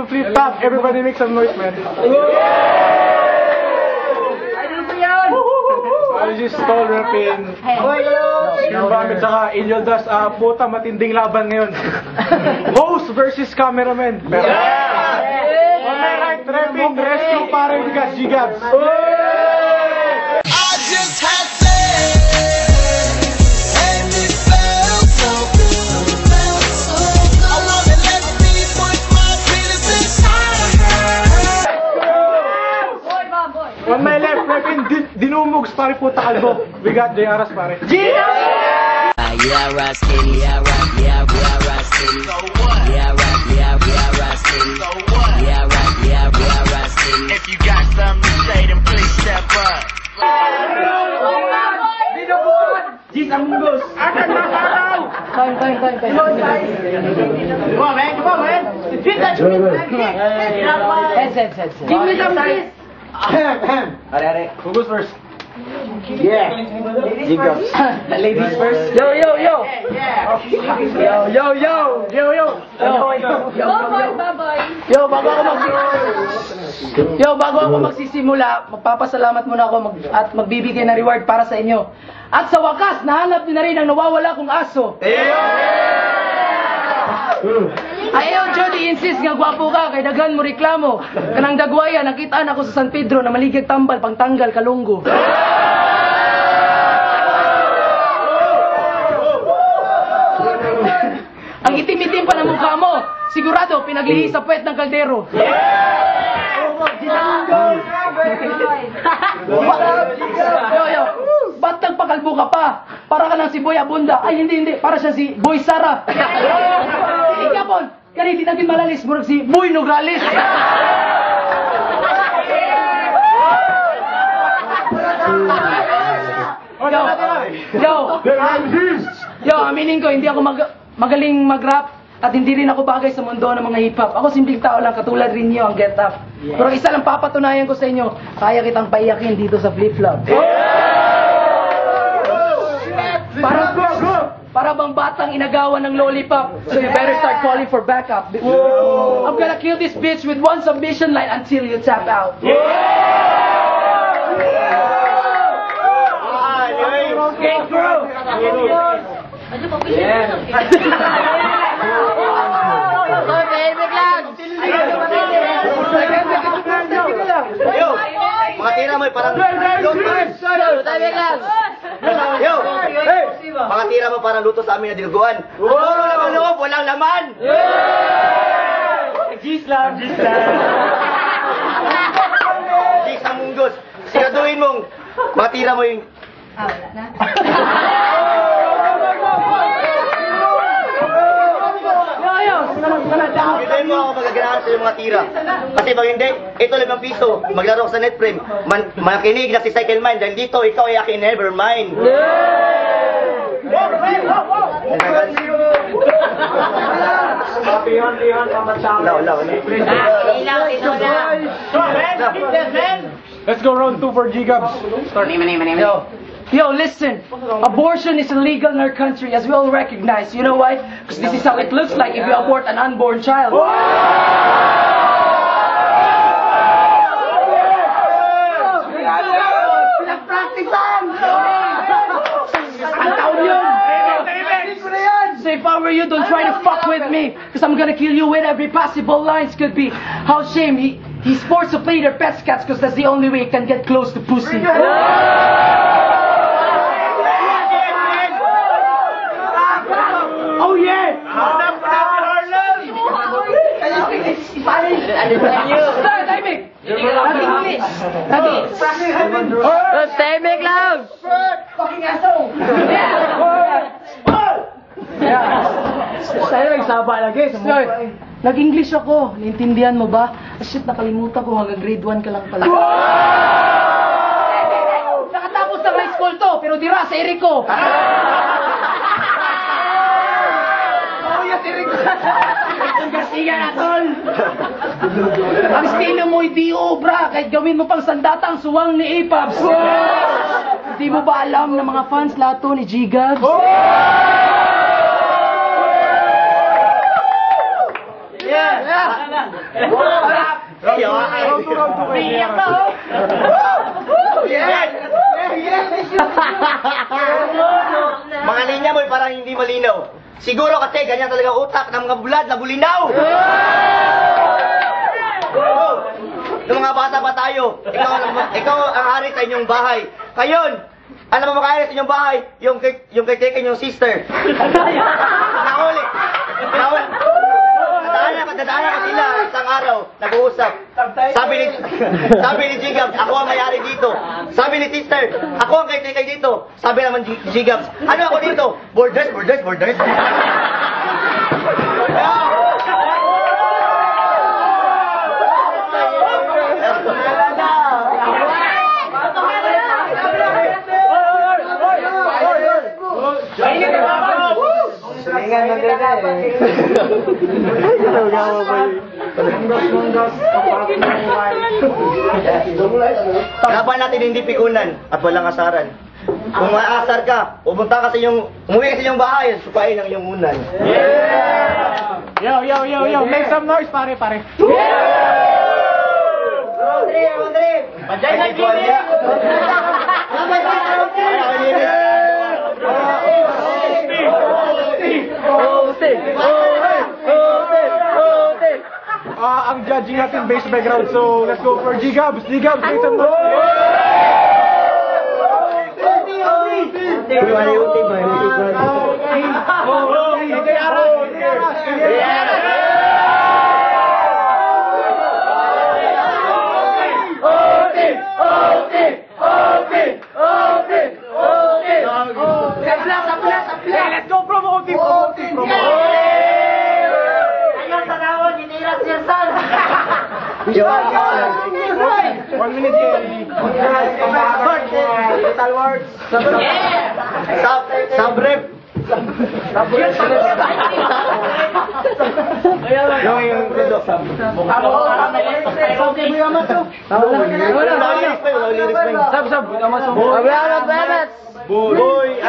to flip top. Everybody make some noise, man. This is Tall Rapin. Yung Bamit saka Angel Dust. Puta, matinding laban ngayon. Host versus cameraman. On my right, Rapin, rescue pare bigas, G-Gabs. I just had on my left, Rapin, dinumugs pare puta kalbo. We got J. Aras pare. Yeah, Raskin, yeah, Raskin. So what? Yeah, Raskin. So what? Yeah, Raskin. If you got something to say, then please step up. Jeez, Amundos. Time. Come on, man. Give me some kiss. Who goes first? Yeah. Ladies first. Yo. Bago ako magsisimula, magpapasalamat muna ako at magbibigay ng reward para sa inyo. At sa wakas, nahanap niyo na rin ang nawawala kong aso. Ayaw, Jody, insist nga gwapo ka, kay daghan mo reklamo. Kanang dagwaya, nakitaan ako sa San Pedro na maligag tambal, pangtanggal, kalunggo. Ang itim-itim pa ng mukha mo, sigurado pinaglihi sa puwet ng kaldero. Yo, ba't nagpakalbo ka pa? Para ka ng si Boy Abunda. Ay, hindi. Para siya si Boy Sara. Ikapon, kani di naging malalis. Murag si Boy Nograles. Yo, aminin ko, hindi ako magaling mag-rap. At hindi rin ako bagay sa mundo ng mga hip-hop. Ako simpleng tao lang, katulad rin niyo ang get up. Pero isa lang papatunayan ko sa inyo, kaya kitang paiyakin dito sa flip-flop. Para bang batang inagawan ng lollipop. So you better start calling for backup. I'm gonna kill this bitch with one submission line until you tap out. Get through! Mga tira mo parang mga tira mo parang luto sa amin na dinuguan. Puro laman loob, walang laman. Jeez lang. Jeez ang munggos. Siguraduhin mong mga tira mo yung... wala na. Hindi mo ako magaganahan sa yung mga tira. Kasi pag hindi, ito 5 piso. Maglaro sa net frame. Makinig na si Cycle Mind. Dahil dito, ikaw ay akin, never mind. Let's go round 2 for G-Gabs. Start. Yo, listen. Abortion is illegal in our country, as we all recognize. You know why? Because this is how it looks like if you abort an unborn child. So if I were you, don't try to fuck with me, because I'm gonna kill you with every possible lines could be. How shame he's forced to play their pet cats because that's the only way he can get close to pussy. Oh yeah! Timing! Timing lang! Fucking asshole! Sa'yo nagsaba lagi. Nag-English ako. Naintindihan mo ba? Shit, nakalimutan ko hanggang grade 1 ka lang pala. Nakatapos ng high school to, pero dira sa Eriko. Ang gasiga na, tol! Ang stilo mo hindi obra, kahit gawin mo pang sandatang suwang ni A-Pops. Hindi mo ba alam na mga fans lahat to ni G-Gabs? Round to kay Mga linya mo parang hindi malinaw. Siguro kasi ganyan talaga utak ng mga bulad na bulinaw. Nung mga bata pa tayo, ikaw ang hari sa inyong bahay. Ngayon, ano ba makahari sa inyong bahay? Yung kay Teka, yung sister. Nahuli. Dadaanan ko sila isang araw, nag-uusap. Sabi ni Gigabs, ako ang may-ari dito. Sabi ni sister, ako ang kay Teka dito. Sabi naman Gigabs, ano ako dito? Borders. Sulingan ng ganda eh. Laban natin hindi pikunan at walang asaran. Kung maasar ka, umuwi ka sa iyong bahay, supain ang iyong unan. Yo, make some noise pare. Rodri! Bajay na Ang judging natin based background, so let's go for Gigabs, make some noise. Let's go promo team. One minute, Total words. Sabrep. Boy,